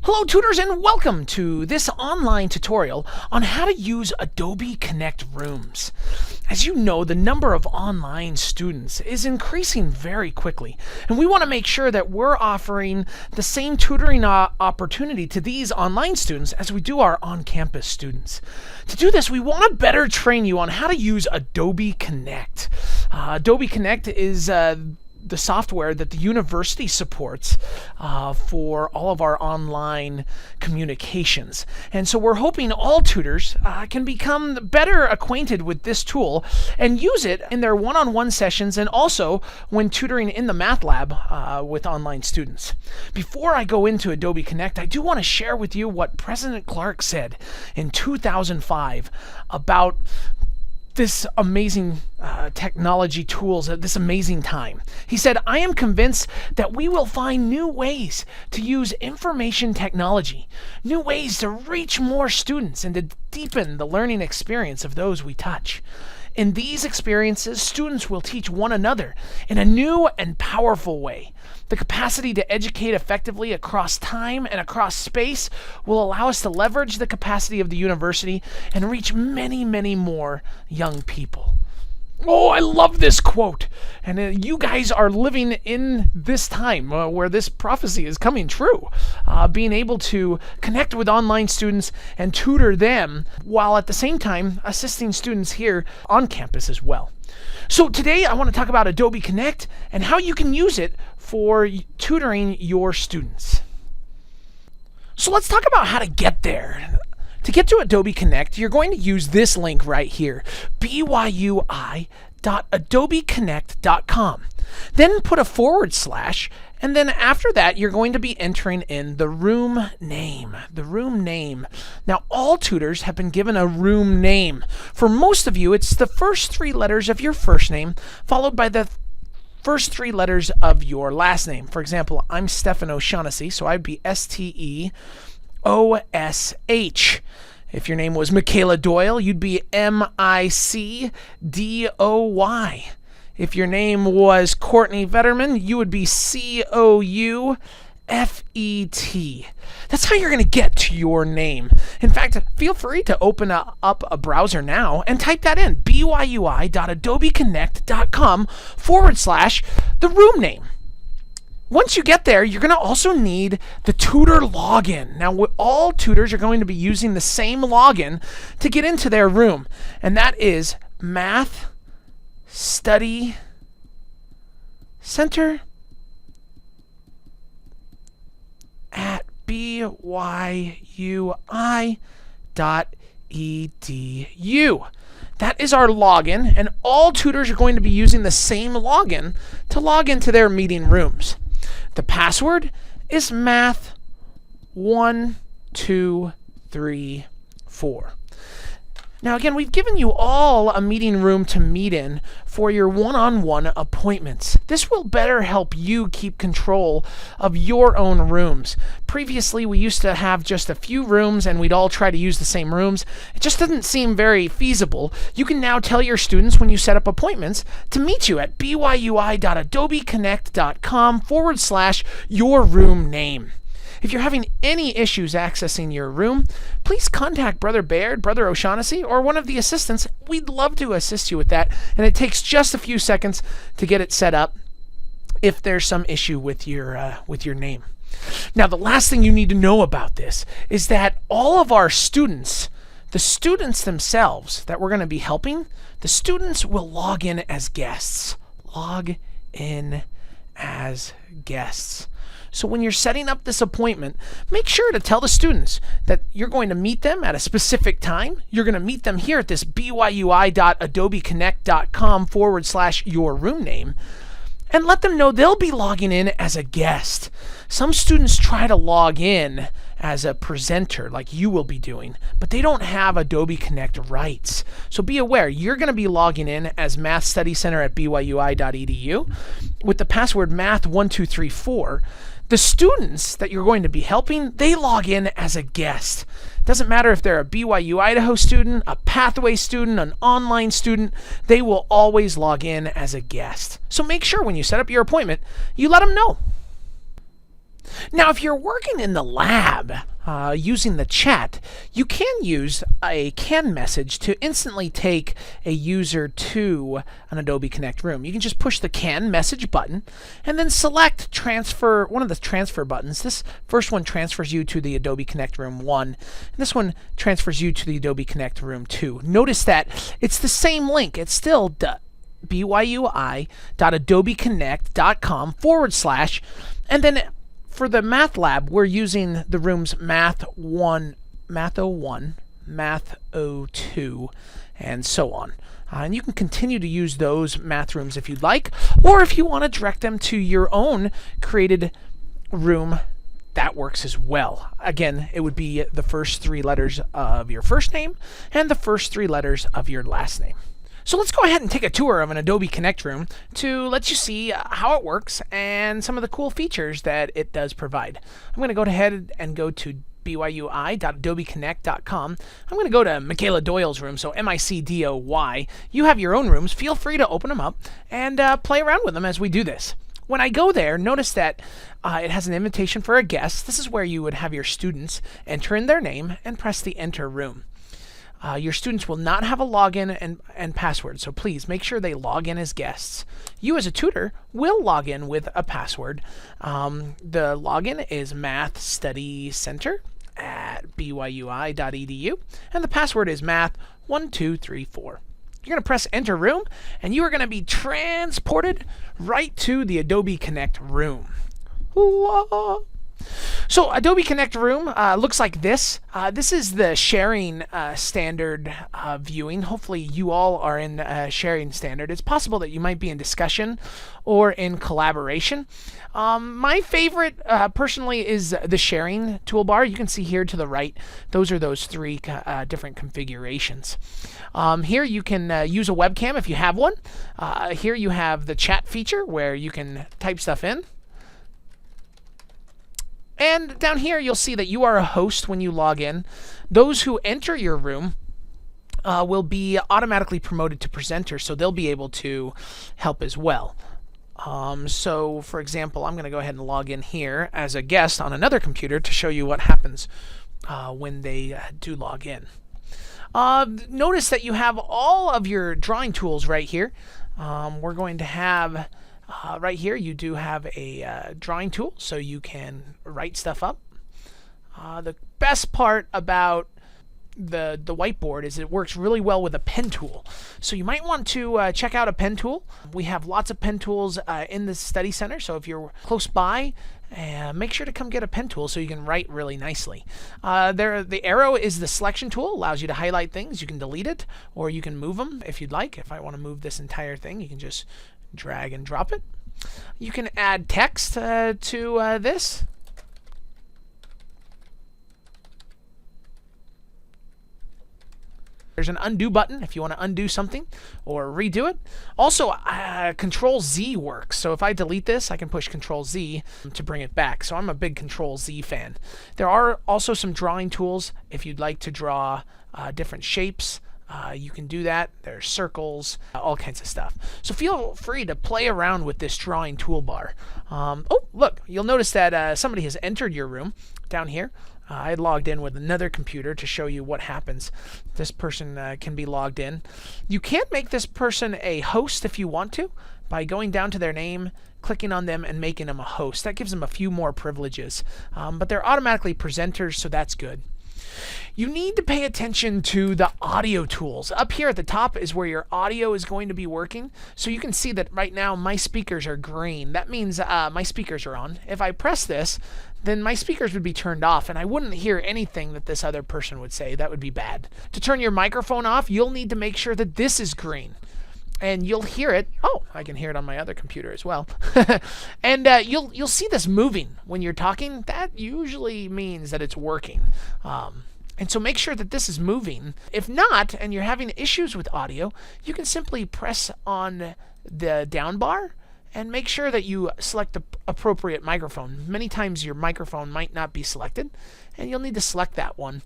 Hello tutors and welcome to this online tutorial on how to use Adobe Connect Rooms. As you know, the number of online students is increasing very quickly, and we want to make sure that we're offering the same tutoring opportunity to these online students as we do our on-campus students. To do this, we want to better train you on how to use Adobe Connect. Adobe Connect is the software that the university supports for all of our online communications. And so we're hoping all tutors can become better acquainted with this tool and use it in their one-on-one sessions and also when tutoring in the math lab with online students. Before I go into Adobe Connect, I do want to share with you what President Clark said in 2005 about this amazing technology tools at this amazing time. He said, "I am convinced that we will find new ways to use information technology, new ways to reach more students and to deepen the learning experience of those we touch. In these experiences, students will teach one another in a new and powerful way. The capacity to educate effectively across time and across space will allow us to leverage the capacity of the university and reach many, many more young people." Oh, I love this quote. And you guys are living in this time where this prophecy is coming true. Being able to connect with online students and tutor them while at the same time assisting students here on campus as well. So today I want to talk about Adobe Connect and how you can use it for tutoring your students. So let's talk about how to get there. To get to Adobe Connect, you're going to use this link right here, BYUI.adobeconnect.com. Then put a /, and then after that, you're going to be entering in the room name. Now, all tutors have been given a room name. For most of you, it's the first 3 letters of your first name, followed by the first 3 letters of your last name. For example, I'm Stephen O'Shaughnessy, so I'd be STEOSH. If your name was Michaela Doyle, you'd be MICDOY. If your name was Courtney Vetterman, you would be COUFET. That's how you're going to get to your name. In fact, feel free to open up a browser now and type that in, byui.adobeconnect.com / the room name. Once you get there, you're going to also need the tutor login. Now, all tutors are going to be using the same login to get into their room, and that is Math Study Center at byui.edu. That is our login, and all tutors are going to be using the same login to log into their meeting rooms. The password is math1234. Now again, we've given you all a meeting room to meet in for your one-on-one appointments. This will better help you keep control of your own rooms. Previously, we used to have just a few rooms and we'd all try to use the same rooms. It just doesn't seem very feasible. You can now tell your students when you set up appointments to meet you at byui.adobeconnect.com / your room name. If you're having any issues accessing your room, please contact Brother Baird, Brother O'Shaughnessy, or one of the assistants. We'd love to assist you with that, and it takes just a few seconds to get it set up if there's some issue with your name. Now, the last thing you need to know about this is that all of our students, the students themselves that we're going to be helping, the students will log in as guests. So when you're setting up this appointment, make sure to tell the students that you're going to meet them at a specific time. You're going to meet them here at this byui.adobeconnect.com / your room name, and let them know they'll be logging in as a guest. Some students try to log in as a presenter like you will be doing, but they don't have Adobe Connect rights. So be aware, you're going to be logging in as Math Study Center at byui.edu with the password math1234. The students that you're going to be helping, they log in as a guest. Doesn't matter if they're a BYU Idaho student, a Pathway student, an online student, they will always log in as a guest. So make sure when you set up your appointment, you let them know. Now, if you're working in the lab using the chat, you can use a CAN message to instantly take a user to an Adobe Connect room. You can just push the CAN message button and then select transfer, one of the transfer buttons. This first one transfers you to the Adobe Connect room 1, and this one transfers you to the Adobe Connect room 2. Notice that it's the same link. It's still BYUI.adobeconnect.com/, and then for the math lab, we're using the rooms Math 1, Math 01, Math 02, and so on. And you can continue to use those math rooms if you'd like, or if you want to direct them to your own created room, that works as well. Again, it would be the first 3 letters of your first name and the first 3 letters of your last name. So let's go ahead and take a tour of an Adobe Connect room to let you see how it works and some of the cool features that it does provide. I'm going to go ahead and go to BYUI.adobeconnect.com. I'm going to go to Michaela Doyle's room, so MICDOY. You have your own rooms. Feel free to open them up and play around with them as we do this. When I go there, notice that it has an invitation for a guest. This is where you would have your students enter in their name and press the Enter Room. Your students will not have a login and password, so please make sure they log in as guests. You as a tutor will log in with a password. The login is Math Study Center at byui.edu, and the password is math1234. You're going to press Enter Room, and you are going to be transported right to the Adobe Connect room. Whoa. So Adobe Connect Room looks like this. This is the sharing standard viewing. Hopefully you all are in sharing standard. It's possible that you might be in discussion or in collaboration. My favorite personally is the sharing toolbar. You can see here to the right, those are those 3 different configurations. Here you can use a webcam if you have one. Here you have the chat feature where you can type stuff in. And down here, you'll see that you are a host when you log in. Those who enter your room will be automatically promoted to presenter, so they'll be able to help as well. So, for example, I'm going to go ahead and log in here as a guest on another computer to show you what happens when they do log in. Notice that you have all of your drawing tools right here. We're going to have... right here, you do have a drawing tool, so you can write stuff up. The best part about the whiteboard is it works really well with a pen tool. So you might want to check out a pen tool. We have lots of pen tools in the study center, so if you're close by, make sure to come get a pen tool so you can write really nicely. The arrow is the selection tool, allows you to highlight things. You can delete it, or you can move them if you'd like. If I want to move this entire thing, you can just drag and drop it. You can add text to this. There's an undo button if you want to undo something or redo it. Also, Control Z works. So if I delete this, I can push Control Z to bring it back. So I'm a big Control Z fan. There are also some drawing tools if you'd like to draw different shapes. You can do that. There's circles, all kinds of stuff. So feel free to play around with this drawing toolbar. Oh, look, you'll notice that somebody has entered your room down here. I logged in with another computer to show you what happens. This person can be logged in. You can make this person a host if you want to by going down to their name, clicking on them, and making them a host. That gives them a few more privileges. But they're automatically presenters, so that's good. You need to pay attention to the audio tools. Up here at the top is where your audio is going to be working. So you can see that right now my speakers are green. That means my speakers are on. If I press this, then my speakers would be turned off and I wouldn't hear anything that this other person would say. That would be bad. To turn your microphone off, you'll need to make sure that this is green. And you'll hear it. Oh, I can hear it on my other computer as well. And you'll see this moving when you're talking. That usually means that it's working. And so make sure that this is moving. If not, and you're having issues with audio, you can simply press on the down bar and make sure that you select the appropriate microphone. Many times your microphone might not be selected, and you'll need to select that one.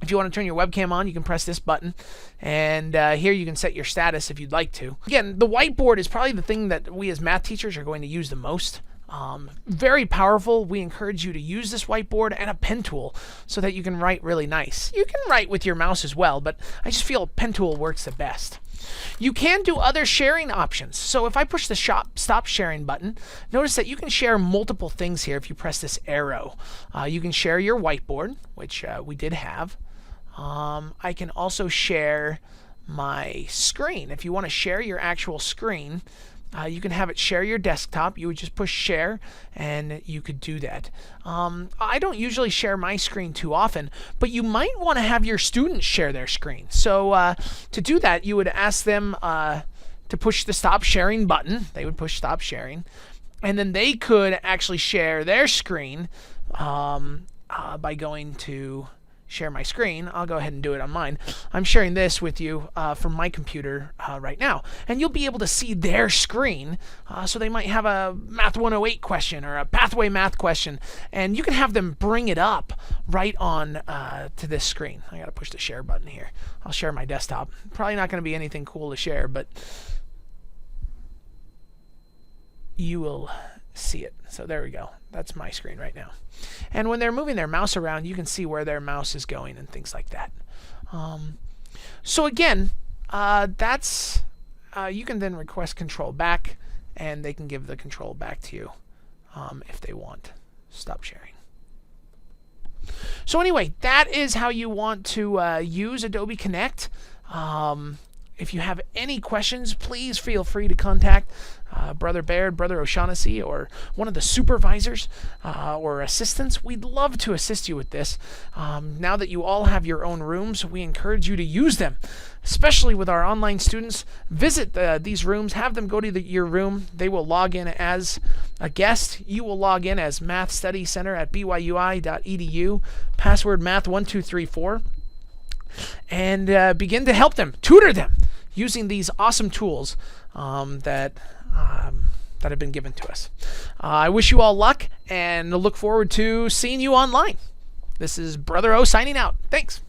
If you want to turn your webcam on, you can press this button, and here you can set your status if you'd like to. Again, the whiteboard is probably the thing that we as math teachers are going to use the most. Very powerful. We encourage you to use this whiteboard and a pen tool so that you can write really nice. You can write with your mouse as well, but I just feel a pen tool works the best. You can do other sharing options. So if I push the stop sharing button, notice that you can share multiple things here if you press this arrow. You can share your whiteboard, which we did have. I can also share my screen. If you want to share your actual screen, you can have it share your desktop. You would just push share and you could do that. I don't usually share my screen too often, but you might want to have your students share their screen. So to do that, you would ask them to push the stop sharing button. They would push stop sharing, and then they could actually share their screen by going to share my screen. I'll go ahead and do it on mine. I'm sharing this with you from my computer right now. And you'll be able to see their screen. So they might have a Math 108 question or a Pathway Math question. And you can have them bring it up right on to this screen. I got to push the share button here. I'll share my desktop. Probably not going to be anything cool to share, but you will see it. So there we go. That's my screen right now. And when they're moving their mouse around, you can see where their mouse is going and things like that. So again, that's you can then request control back, and they can give the control back to you if they want. Stop sharing. So anyway, that is how you want to use Adobe Connect. If you have any questions, please feel free to contact Brother Baird, Brother O'Shaughnessy, or one of the supervisors or assistants. We'd love to assist you with this. Now that you all have your own rooms, we encourage you to use them, especially with our online students. Visit these rooms, have them go to your room. They will log in as a guest. You will log in as Math Study Center at BYUI.edu, password math1234. And begin to help them, tutor them, using these awesome tools that have been given to us. I wish you all luck and look forward to seeing you online. This is Brother O signing out. Thanks.